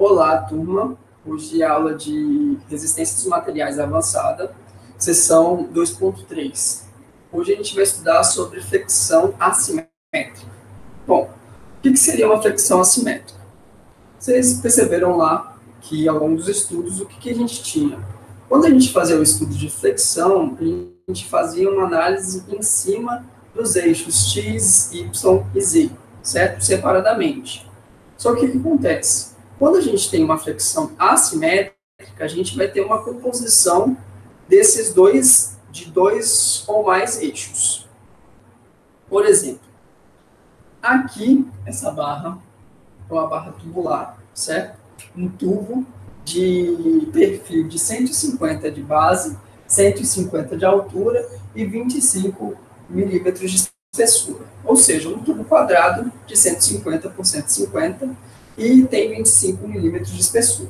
Olá, turma. Hoje é aula de resistência dos materiais avançada, seção 2.3. Hoje a gente vai estudar sobre flexão assimétrica. Bom, o que seria uma flexão assimétrica? Vocês perceberam lá que ao longo dos estudos o que a gente tinha? Quando a gente fazia o estudo de flexão, a gente fazia uma análise em cima dos eixos x, y e z, certo? Separadamente. Só que o que acontece? Quando a gente tem uma flexão assimétrica, a gente vai ter uma composição de dois ou mais eixos. Por exemplo, aqui, essa barra é uma barra tubular, certo? Um tubo de perfil de 150 de base, 150 de altura e 25 milímetros de espessura. Ou seja, um tubo quadrado de 150 por 150 e tem 25 milímetros de espessura.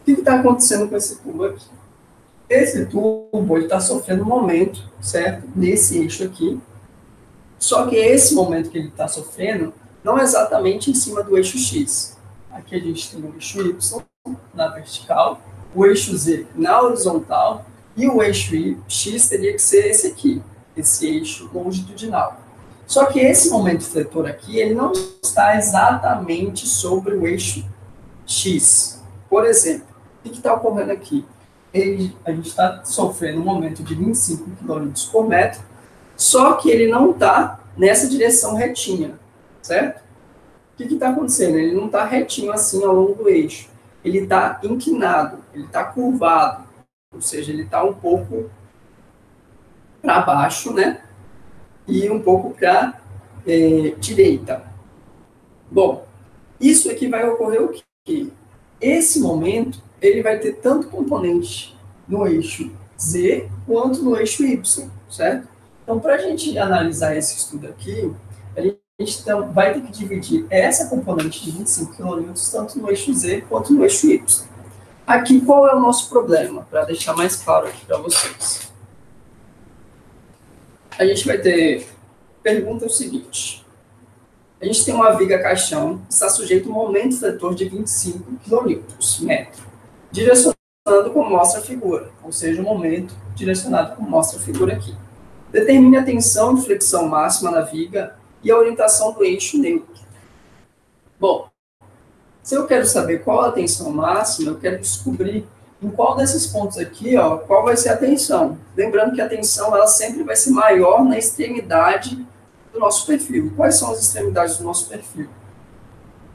O que está acontecendo com esse tubo aqui? Esse tubo está sofrendo um momento, certo? Nesse eixo aqui. Só que esse momento que ele está sofrendo não é exatamente em cima do eixo X. Aqui a gente tem o eixo Y na vertical, o eixo Z na horizontal e o eixo X teria que ser esse aqui, esse eixo longitudinal. Só que esse momento fletor aqui, ele não está exatamente sobre o eixo X. Por exemplo, o que está ocorrendo aqui? A gente está sofrendo um momento de 25 km por metro, só que ele não está nessa direção retinha, certo? O que está acontecendo? Ele não está retinho assim ao longo do eixo. Ele está inclinado, ele está curvado, ou seja, ele está um pouco para baixo, né? E um pouco para direita. Bom, isso aqui vai ocorrer o quê? Esse momento, ele vai ter tanto componente no eixo Z quanto no eixo Y, certo? Então, para a gente analisar esse estudo aqui, a gente vai ter que dividir essa componente de 25 kN tanto no eixo Z quanto no eixo Y. Aqui, qual é o nosso problema? Para deixar mais claro aqui para vocês. A gente vai ter... Pergunta o seguinte. A gente tem uma viga caixão que está sujeito a um momento fletor de 25 kN, direcionando como mostra a figura, ou seja, o momento direcionado como mostra a figura aqui. Determine a tensão de flexão máxima na viga e a orientação do eixo neutro. Bom, se eu quero saber qual a tensão máxima, eu quero descobrir em qual desses pontos aqui, ó, qual vai ser a tensão. Lembrando que a tensão ela sempre vai ser maior na extremidade do nosso perfil. Quais são as extremidades do nosso perfil?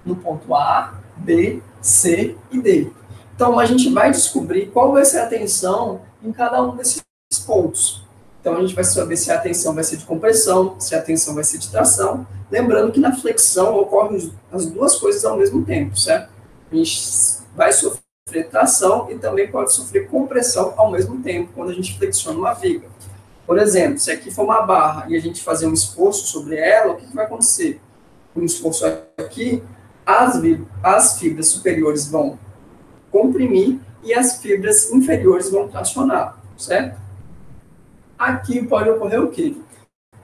No ponto A, B, C e D. Então, a gente vai descobrir qual vai ser a tensão em cada um desses pontos. Então, a gente vai saber se a tensão vai ser de compressão, se a tensão vai ser de tração. Lembrando que na flexão ocorrem as duas coisas ao mesmo tempo, certo? A gente vai sofrer tração e também pode sofrer compressão ao mesmo tempo, quando a gente flexiona uma viga. Por exemplo, se aqui for uma barra e a gente fazer um esforço sobre ela, o que vai acontecer? Com um esforço aqui, as fibras superiores vão comprimir e as fibras inferiores vão tracionar, certo? Aqui pode ocorrer o quê?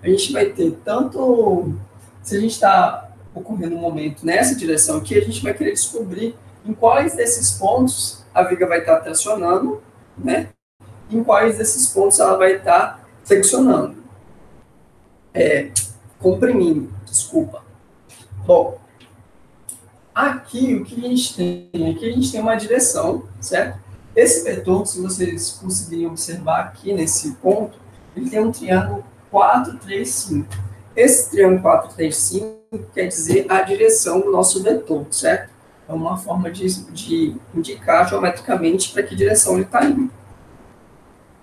A gente vai ter tanto... Se a gente está ocorrendo um momento nessa direção aqui, a gente vai querer descobrir em quais desses pontos a viga vai estar tracionando, né? Em quais desses pontos ela vai estar flexionando. Comprimindo, desculpa. Bom, aqui o que a gente tem? Aqui a gente tem uma direção, certo? Esse vetor, se vocês conseguirem observar aqui nesse ponto, ele tem um triângulo 4, 3, 5. Esse triângulo 4, 3, 5 quer dizer a direção do nosso vetor, certo? É uma forma de indicar geometricamente para que direção ele está indo.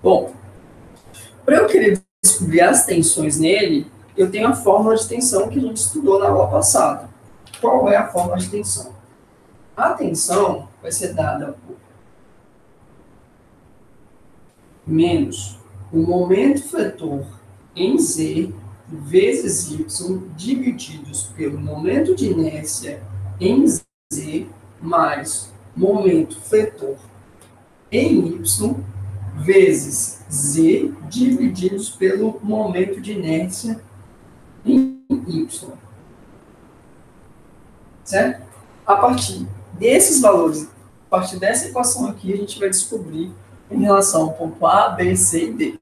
Bom, para eu querer descobrir as tensões nele, eu tenho a fórmula de tensão que a gente estudou na aula passada. Qual é a fórmula de tensão? A tensão vai ser dada por menos o momento fletor em Z vezes Y divididos pelo momento de inércia em Z mais momento fletor em Y vezes Z divididos pelo momento de inércia em Y. Certo? A partir Desses valores, a partir dessa equação aqui, a gente vai descobrir em relação ao ponto A, B, C e D.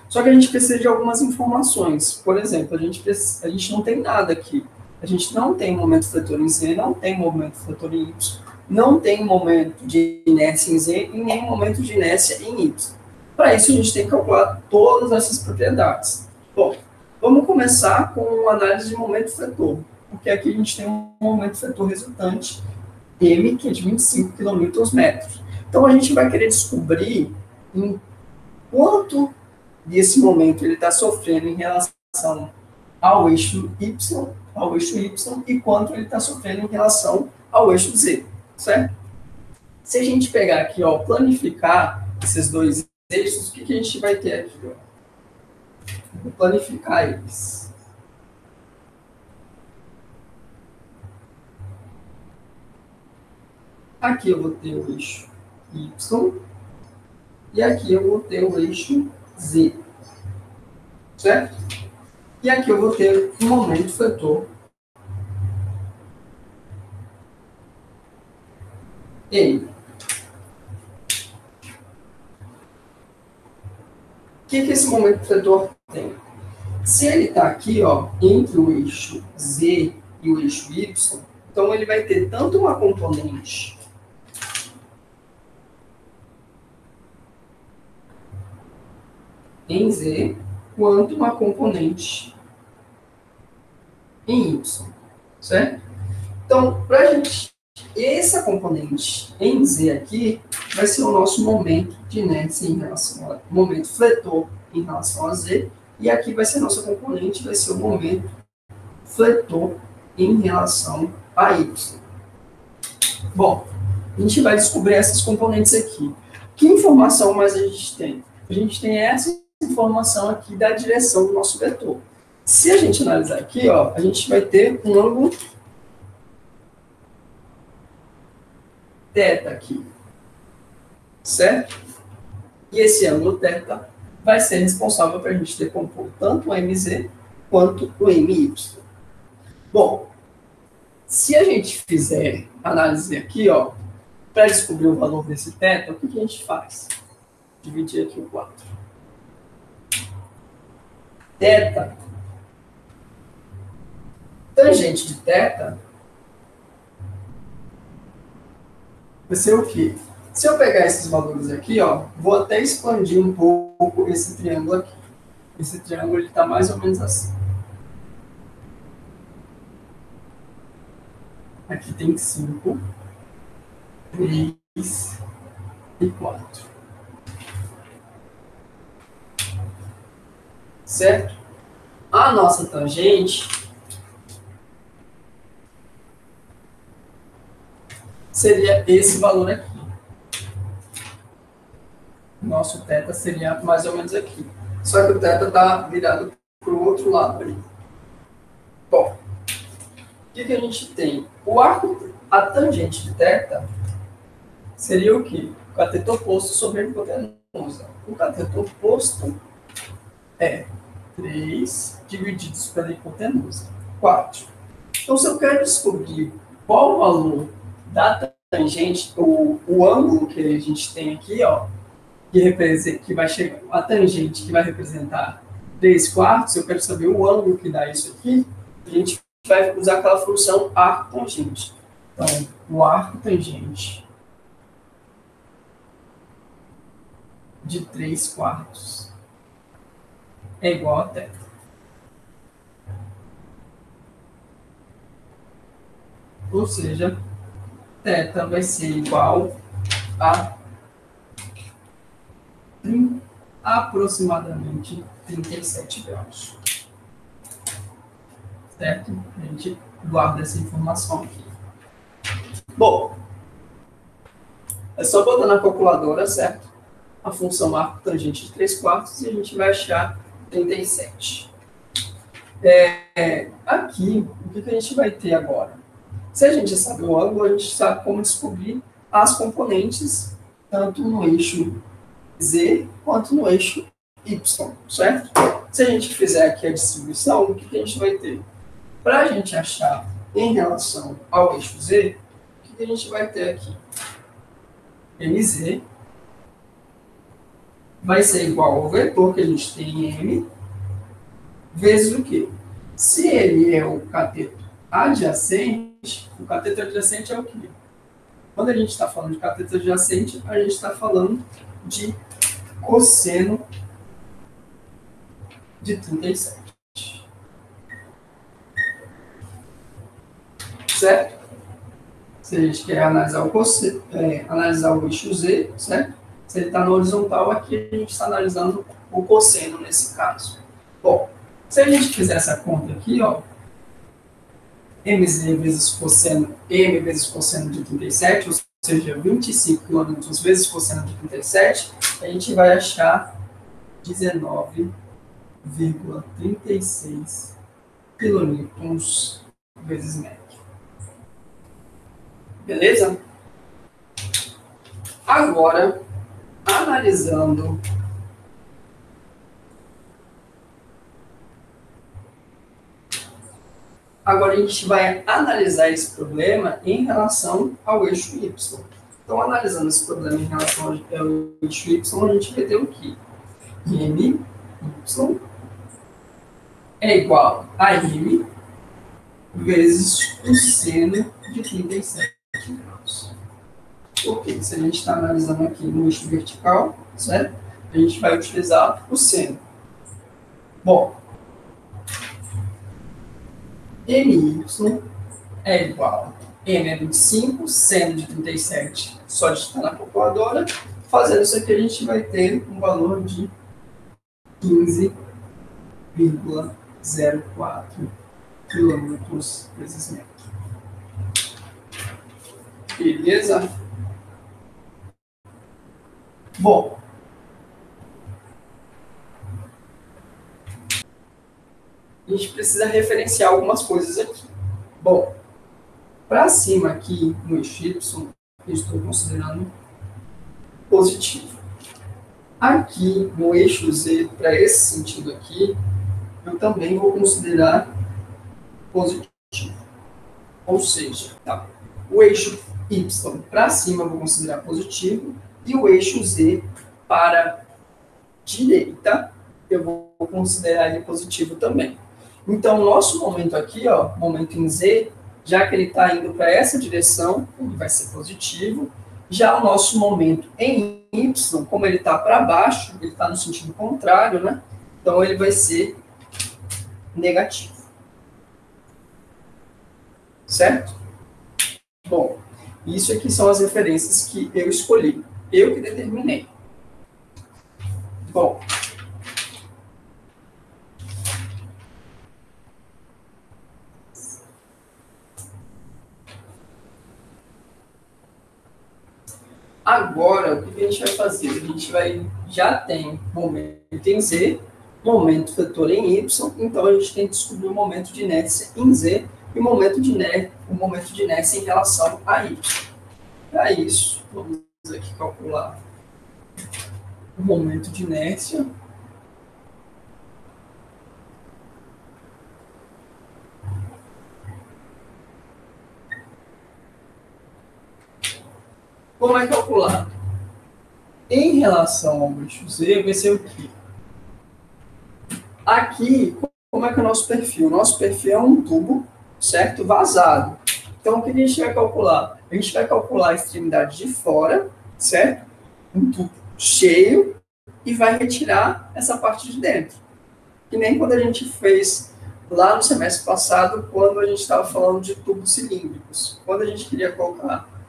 Só que a gente precisa de algumas informações. Por exemplo, a gente não tem nada aqui. A gente não tem momento fletor em Z, não tem momento fletor em Y, não tem momento de inércia em Z e nem momento de inércia em Y. Para isso, a gente tem que calcular todas essas propriedades. Bom, vamos começar com a análise de momento fletor, porque aqui a gente tem um momento fletor resultante, M, que é de 25 kN. Então, a gente vai querer descobrir em quanto desse momento ele está sofrendo em relação ao eixo Y, e quanto ele está sofrendo em relação ao eixo Z, certo? Se a gente pegar aqui, ó, planificar esses dois eixos, o que a gente vai ter aqui? Ó? Vou planificar eles. Aqui eu vou ter o eixo Y, e aqui eu vou ter o eixo Z, certo? E aqui eu vou ter um momento fletor M. O que esse momento fletor tem? Se ele está aqui, ó, entre o eixo Z e o eixo Y, então ele vai ter tanto uma componente em Z, quanto uma componente em Y, certo? Então, para a gente, essa componente em Z aqui vai ser o nosso momento de inércia em relação ao momento fletor em relação a Z, e aqui vai ser a nossa componente, vai ser o momento fletor em relação a Y. Bom, a gente vai descobrir essas componentes aqui. Que informação mais a gente tem? A gente tem essa informação aqui da direção do nosso vetor. Se a gente analisar aqui, ó, a gente vai ter um ângulo θ aqui, certo? E esse ângulo θ vai ser responsável para a gente decompor tanto o MZ quanto o MY. Bom, se a gente fizer análise aqui, ó, para descobrir o valor desse θ, o que a gente faz? Dividir aqui o 4. Θ, tangente de θ, vai ser o quê? Se eu pegar esses valores aqui, ó, vou até expandir um pouco esse triângulo aqui. Esse triângulo está mais ou menos assim. Aqui tem 5, 3 e 4. Certo? A nossa tangente seria esse valor aqui. Nosso θ seria mais ou menos aqui. Só que o θ está virado para o outro lado ali. Bom, o que a gente tem? O arco, a tangente de θ seria o quê? O cateto oposto sobre a hipotenusa. O cateto oposto é 3 divididos pela hipotenusa, 4. Então, se eu quero descobrir qual o valor da tangente, o ângulo que a gente tem aqui, ó, que vai chegar, a tangente que vai representar 3/4, eu quero saber o ângulo que dá isso aqui, a gente vai usar aquela função arco tangente. Então, o arco tangente de 3/4 é igual a θ. Ou seja, θ vai ser igual a aproximadamente 37 graus. Certo? A gente guarda essa informação aqui. Bom, é só botar na calculadora, certo? A função arco tangente de 3/4 e a gente vai achar 37. Aqui, o que a gente vai ter agora? Se a gente sabe o ângulo, a gente sabe como descobrir as componentes, tanto no eixo Z quanto no eixo Y, certo? Se a gente fizer aqui a distribuição, o que a gente vai ter? Para a gente achar em relação ao eixo Z, o que a gente vai ter aqui? Mz vai ser igual ao vetor que a gente tem em M, vezes o quê? Se ele é o cateto adjacente, o cateto adjacente é o quê? Quando a gente está falando de cateto adjacente, a gente está falando de cosseno de 37. Certo? Se a gente quer analisar analisar o eixo Z, certo? Se ele está no horizontal, aqui a gente está analisando o cosseno nesse caso. Bom, se a gente fizer essa conta aqui, ó, mz vezes cosseno, m vezes cosseno de 37, ou seja, 25 km vezes cosseno de 37, a gente vai achar 19,36 kN vezes metro. Beleza? Agora, analisando agora a gente vai analisar esse problema em relação ao eixo Y. Então, analisando esse problema em relação ao eixo Y, a gente vai ter o quê? MY é igual a M vezes o seno de 37 graus. Porque se a gente está analisando aqui no eixo vertical, certo? A gente vai utilizar o seno. Bom, MY é igual a M é 25, seno de 37, só digitar na calculadora. Fazendo isso aqui, a gente vai ter um valor de 15,04 km vezes metro. Beleza? Bom, a gente precisa referenciar algumas coisas aqui. Bom, para cima aqui no eixo Y, eu estou considerando positivo. Aqui no eixo Z, para esse sentido aqui, eu também vou considerar positivo. Ou seja, tá, o eixo Y para cima eu vou considerar positivo e o eixo Z para direita eu vou considerar ele positivo também. Então, o nosso momento aqui, ó, momento em Z, já que ele está indo para essa direção, ele vai ser positivo. Já o nosso momento em Y, como ele está para baixo, ele está no sentido contrário, né? Então, ele vai ser negativo. Certo? Bom, isso aqui são as referências que eu escolhi. Eu que determinei. Bom, agora, o que a gente vai fazer? A gente já tem momento em Z, momento vetor em Y, então a gente tem que descobrir o momento de inércia em Z e o momento de inércia em relação a Y. Para isso, vamos aqui calcular o momento de inércia. Como é calculado? Em relação ao eixo Z, vai ser o quê? Aqui, como é que é o nosso perfil? O nosso perfil é um tubo, certo? Vazado. Então, o que a gente vai calcular? A gente vai calcular a extremidade de fora, certo? Um tubo cheio e vai retirar essa parte de dentro. Que nem quando a gente fez lá no semestre passado, quando a gente estava falando de tubos cilíndricos. Quando a gente queria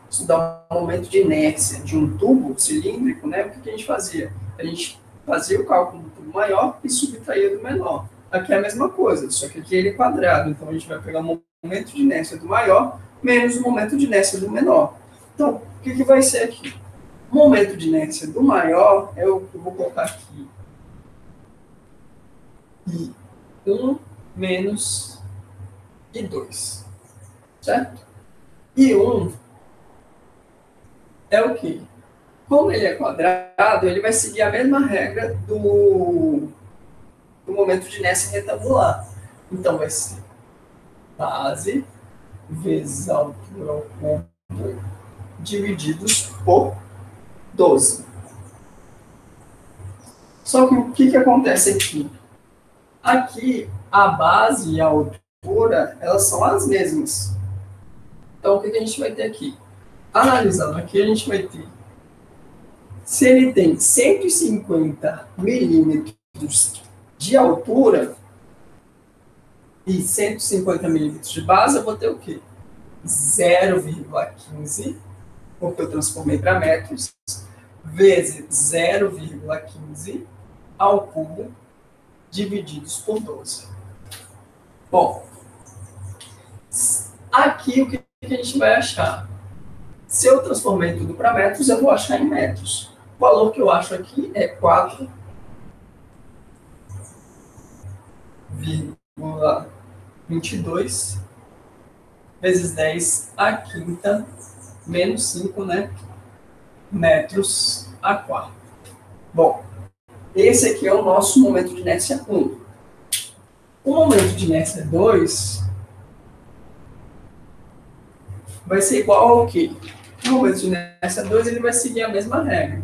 estudar o momento de inércia de um tubo cilíndrico, né? O que a gente fazia? A gente fazia o cálculo do tubo maior e subtraía do menor. Aqui é a mesma coisa, só que aqui ele é quadrado. Então, a gente vai pegar o momento de inércia do maior menos o momento de inércia do menor. Então, o que vai ser aqui? O momento de inércia do maior é o que eu vou colocar aqui. I1 menos I2. Certo? I1 é o quê? Como ele é quadrado, ele vai seguir a mesma regra do momento de inércia retangular. Então, vai ser base vezes a altura ao cubo divididos por 12. Só que o que acontece aqui? Aqui, a base e a altura, elas são as mesmas. Então, o que a gente vai ter aqui? Analisando aqui, a gente vai ter, se ele tem 150 milímetros de altura e 150 milímetros de base, eu vou ter o quê? 0,15, porque eu transformei para metros, vezes 0,15 ao cubo, divididos por 12. Bom, aqui o que a gente vai achar? Se eu transformei tudo para metros, eu vou achar em metros. O valor que eu acho aqui é 4,22 vezes 10 à quinta menos 5, né? Metros a quarta. Bom, esse aqui é o nosso momento de inércia 1. O momento de inércia 2 vai ser igual ao quê? O momento de inércia 2 ele vai seguir a mesma regra.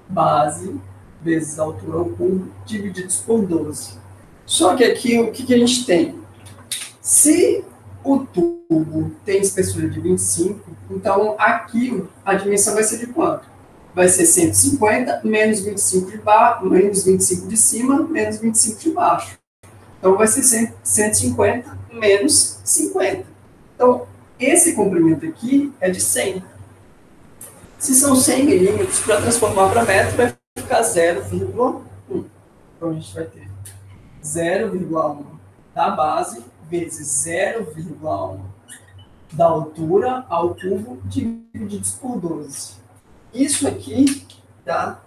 Base vezes altura ao cubo divididos por 12. Só que aqui o que a gente tem? Se o tubo tem espessura de 25, então aqui a dimensão vai ser de quanto? Vai ser 150 menos 25 de baixo, menos 25 de cima, menos 25 de baixo. Então vai ser 150 menos 50. Então, esse comprimento aqui é de 100. Se são 100 milímetros, para transformar para metro, vai ficar 0,1. Então, a gente vai ter 0,1 da base vezes 0,1 da altura ao cubo divididos por 12. Isso aqui dá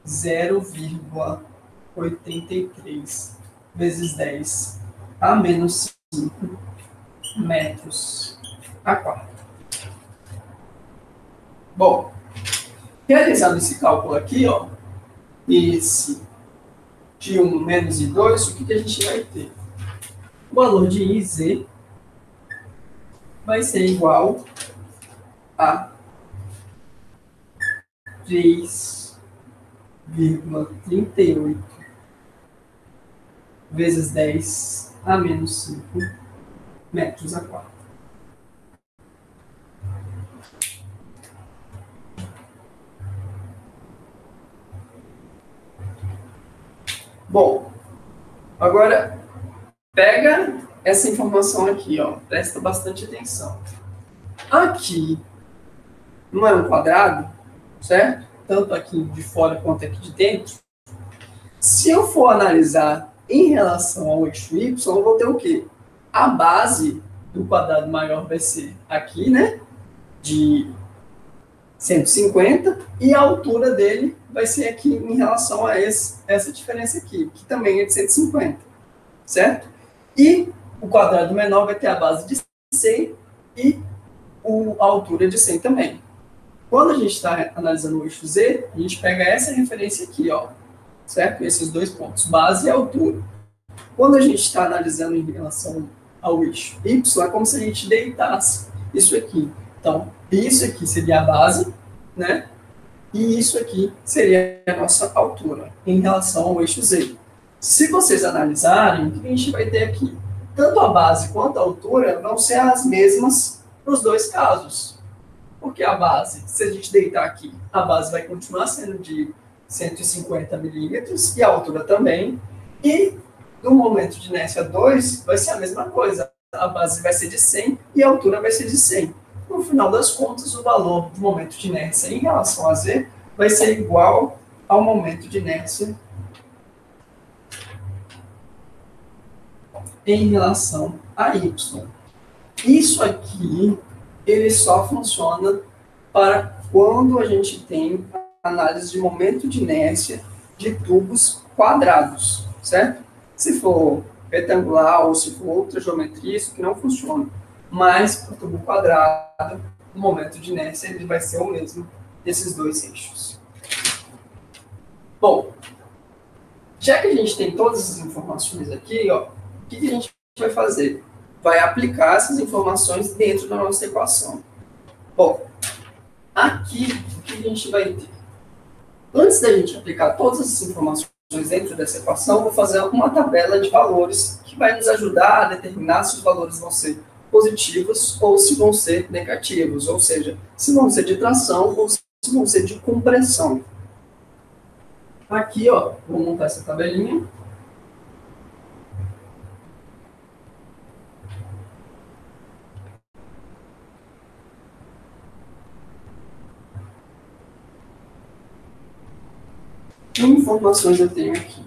0,83 vezes 10 a menos 5 metros a quarta. Bom, realizando esse cálculo aqui, ó, esse de 1 menos I2, o que a gente vai ter? O valor de IZ vai ser igual a 3,38 vezes 10 a menos 5 metros a quarta. Bom, agora pega essa informação aqui, ó, presta bastante atenção. Aqui não é um quadrado, certo? Tanto aqui de fora quanto aqui de dentro. Se eu for analisar em relação ao eixo Y, eu vou ter o quê? A base do quadrado maior vai ser aqui, né? De 150, e a altura dele vai ser aqui em relação a essa diferença aqui, que também é de 150, certo? E o quadrado menor vai ter a base de 100 e a altura de 100 também. Quando a gente está analisando o eixo Z, a gente pega essa referência aqui, ó, certo? Esses dois pontos, base e altura. Quando a gente está analisando em relação ao eixo Y, é como se a gente deitasse isso aqui. Então, isso aqui seria a base, né? E isso aqui seria a nossa altura em relação ao eixo Z. Se vocês analisarem, o que a gente vai ter aqui? Tanto a base quanto a altura vão ser as mesmas nos dois casos. Porque a base, se a gente deitar aqui, a base vai continuar sendo de 150 milímetros e a altura também. E no momento de inércia 2, vai ser a mesma coisa. A base vai ser de 100 e a altura vai ser de 100. No final das contas, o valor do momento de inércia em relação a Z vai ser igual ao momento de inércia em relação a Y. Isso aqui, ele só funciona para quando a gente tem análise de momento de inércia de tubos quadrados, certo? Se for retangular ou se for outra geometria, isso que não funciona. Mas para o tubo quadrado, o momento de inércia ele vai ser o mesmo desses dois eixos. Bom, já que a gente tem todas essas informações aqui, ó, o que a gente vai fazer? Vai aplicar essas informações dentro da nossa equação. Bom, Aqui, o que a gente vai ter? Antes da gente aplicar todas essas informações dentro dessa equação, eu vou fazer uma tabela de valores que vai nos ajudar a determinar se os valores vão ser positivos ou se vão ser negativos, ou seja, se vão ser de tração ou se vão ser de compressão. Aqui, ó, vou montar essa tabelinha. Que informações eu tenho aqui?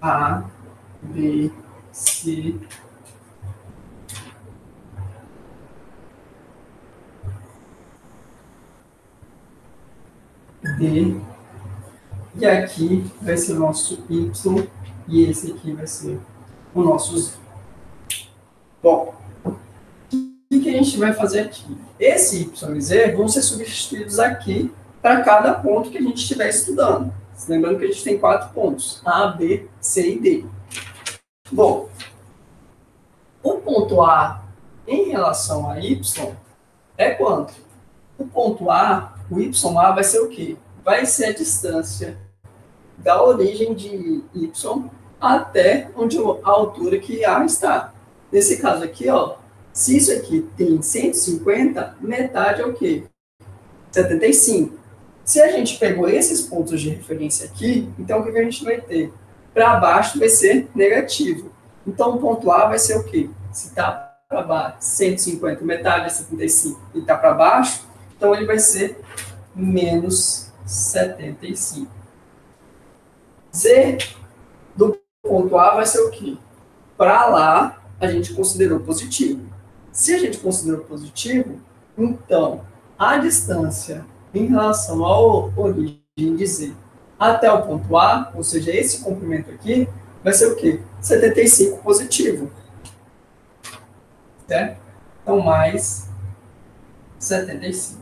A, B, C, D, e aqui vai ser o nosso Y, e esse aqui vai ser o nosso Z. Bom, o que a gente vai fazer aqui? Esse Y e Z vão ser substituídos aqui para cada ponto que a gente estiver estudando. Lembrando que a gente tem 4 pontos, A, B, C e D. Bom, o ponto A em relação a Y é quanto? O ponto A, o YA vai ser o quê? Vai ser a distância da origem de Y até onde a altura que A está. Nesse caso aqui, ó, se isso aqui tem 150, metade é o quê? 75. Se a gente pegou esses pontos de referência aqui, então o que a gente vai ter? Para baixo vai ser negativo. Então o ponto A vai ser o quê? Se está para baixo 150, metade é 75 e está para baixo, então ele vai ser menos 75. Z do ponto A vai ser o quê? Para lá, a gente considerou positivo. Se a gente considerou positivo, então a distância em relação à origem de Z até o ponto A, ou seja, esse comprimento aqui, vai ser o quê? 75 positivo. Certo? Então, mais 75.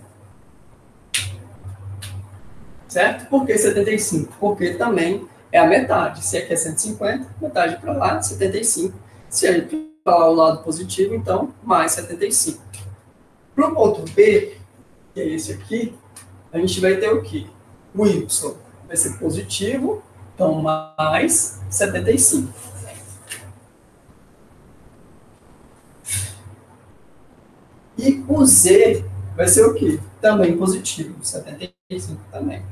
Certo? Por que 75? Porque também é a metade. Se aqui é 150, metade para lá, 75. Se a gente falar o lado positivo, então, mais 75. Para o ponto B, que é esse aqui, a gente vai ter o quê? O Y vai ser positivo, então, mais 75. E o Z vai ser o quê? Também positivo, 75 também.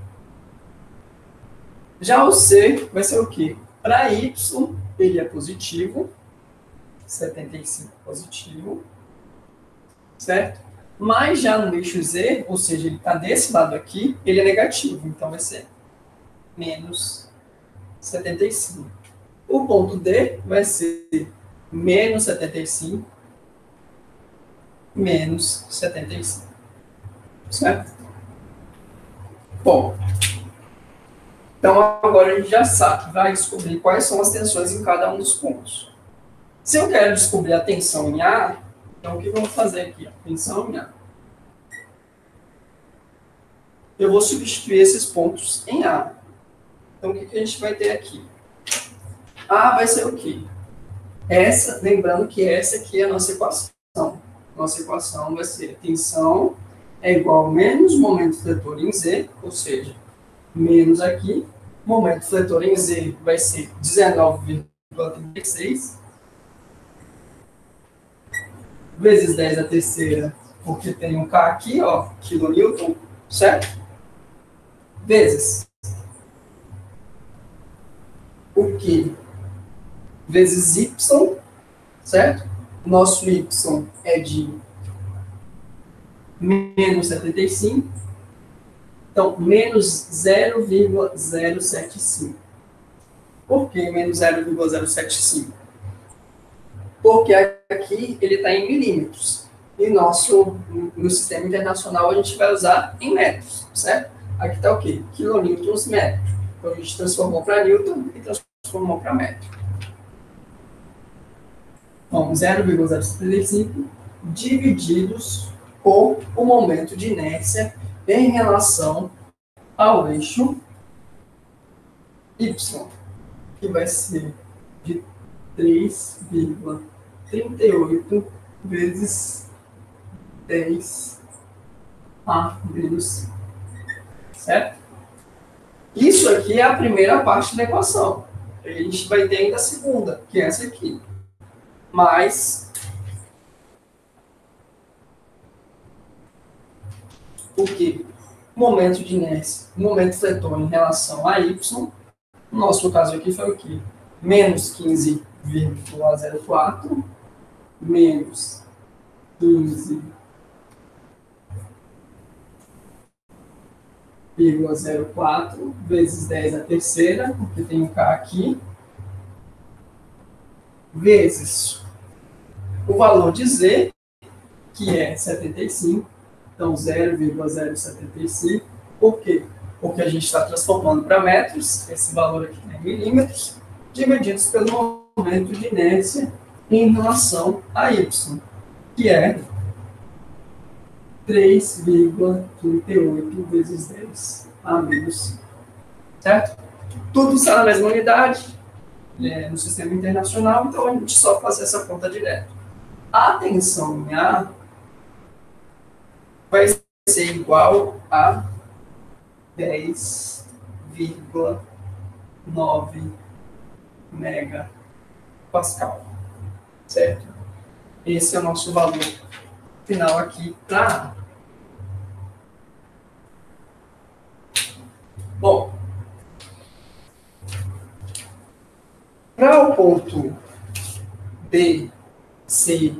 Já o C vai ser o quê? Para Y, ele é positivo, 75 positivo, certo? Mas já no eixo Z, ou seja, ele está desse lado aqui, ele é negativo, então vai ser menos 75. O ponto D vai ser menos 75, menos 75, certo? Bom, então agora a gente já sabe, vai descobrir quais são as tensões em cada um dos pontos. Se eu quero descobrir a tensão em A, então o que vamos fazer aqui? Tensão em A. Eu vou substituir esses pontos em A. Então o que a gente vai ter aqui? A vai ser o quê? Essa, lembrando que essa aqui é a nossa equação. Nossa equação vai ser tensão é igual a menos momento fletor em Z, ou seja, menos aqui, momento fletor em Z vai ser 19,36 vezes 10 a terceira, porque tem um K aqui, ó, quilonewton, certo? Vezes o Q vezes Y, certo? Nosso Y é de menos 75, então menos 0,075. Por que menos 0,075? Porque aqui ele está em milímetros. E no sistema internacional a gente vai usar em metros, certo? Aqui está o quê? Quilonewtons metro. Então a gente transformou para newton e transformou para metro. Então, 0,075 divididos por o momento de inércia em relação ao eixo Y, que vai ser de 3,38 vezes 10A menos, certo? Isso aqui é a primeira parte da equação. A gente vai ter ainda a segunda, que é essa aqui. Mas o que? Momento de inércia, momento fletor em relação a y, no nosso caso aqui foi o quê? Menos 15,04, menos 15,04 vezes 10 a terceira, porque tem um K aqui, vezes o valor de Z, que é 75, então 0,075. Por quê? Porque a gente está transformando para metros, esse valor aqui é milímetros, divididos pelo momento de inércia em relação a y, que é 3,38 vezes 10 a menos 5. Certo? Tudo está na mesma unidade, no sistema internacional, então a gente só faz essa conta direto. A tensão em A vai ser igual a 10,9 megapascal, certo? Esse é o nosso valor final aqui para A. Bom, para o ponto B, C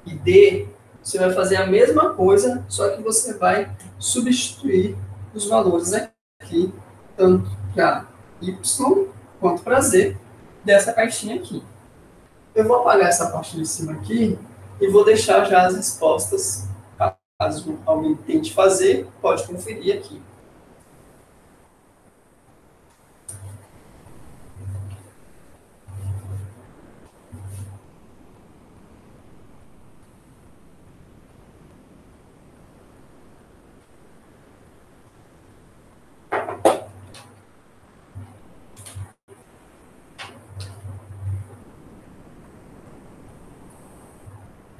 e D, você vai fazer a mesma coisa, só que você vai substituir os valores aqui, tanto para Y quanto para Z, dessa caixinha aqui. Eu vou apagar essa parte de cima aqui e vou deixar já as respostas, caso alguém tente fazer, pode conferir aqui.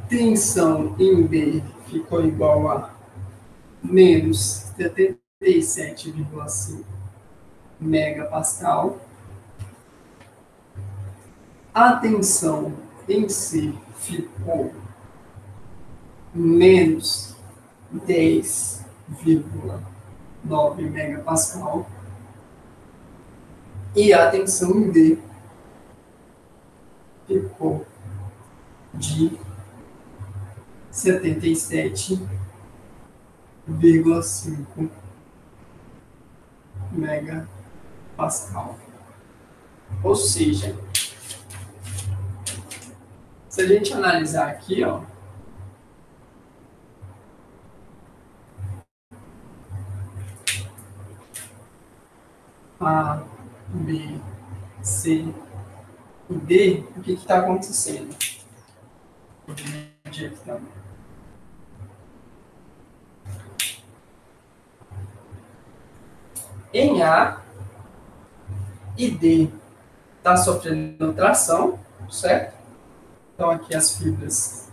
Tensão em B ficou igual a menos 77,5 megapascal. A tensão em C ficou menos 10,9 megapascal. E a tensão em D ficou de 77,5 megapascal. Ou seja, se a gente analisar aqui, ó, A, B, C e D, o que está acontecendo? Vou dividir aqui também. Em A e D está sofrendo tração, certo? Então aqui as fibras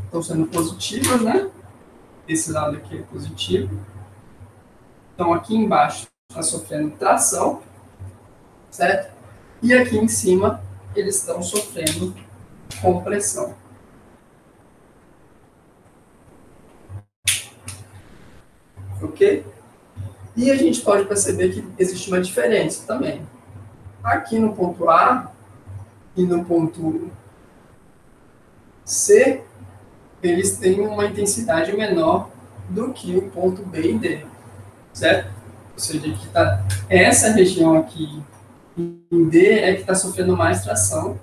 estão sendo positivas, né? Esse lado aqui é positivo. Então aqui embaixo está sofrendo tração, certo? E aqui em cima eles estão sofrendo compressão. Ok? E a gente pode perceber que existe uma diferença também. Aqui no ponto A e no ponto C, eles têm uma intensidade menor do que o ponto B e D, certo? Ou seja, aqui tá, essa região aqui em D é que está sofrendo mais tração,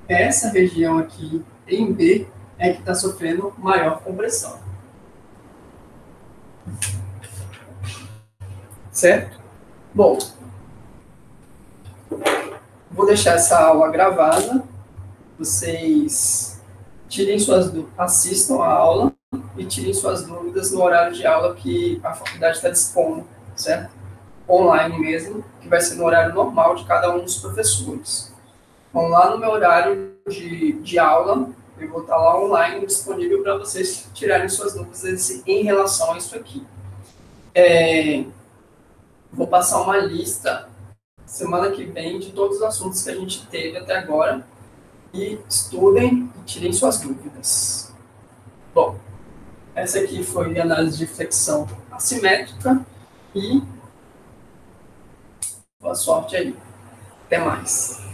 essa região aqui em B é que está sofrendo maior compressão. Certo? Bom, vou deixar essa aula gravada. Vocês tirem suas dúvidas, assistam a aula e tirem suas dúvidas no horário de aula que a faculdade está dispondo, certo? Online mesmo, que vai ser no horário normal de cada um dos professores. Então, lá no meu horário de aula, Eu vou estar lá online, disponível para vocês tirarem suas dúvidas em relação a isso aqui. Vou passar uma lista semana que vem de todos os assuntos que a gente teve até agora e estudem e tirem suas dúvidas. Bom, essa aqui foi a análise de flexão assimétrica e boa sorte aí. Até mais.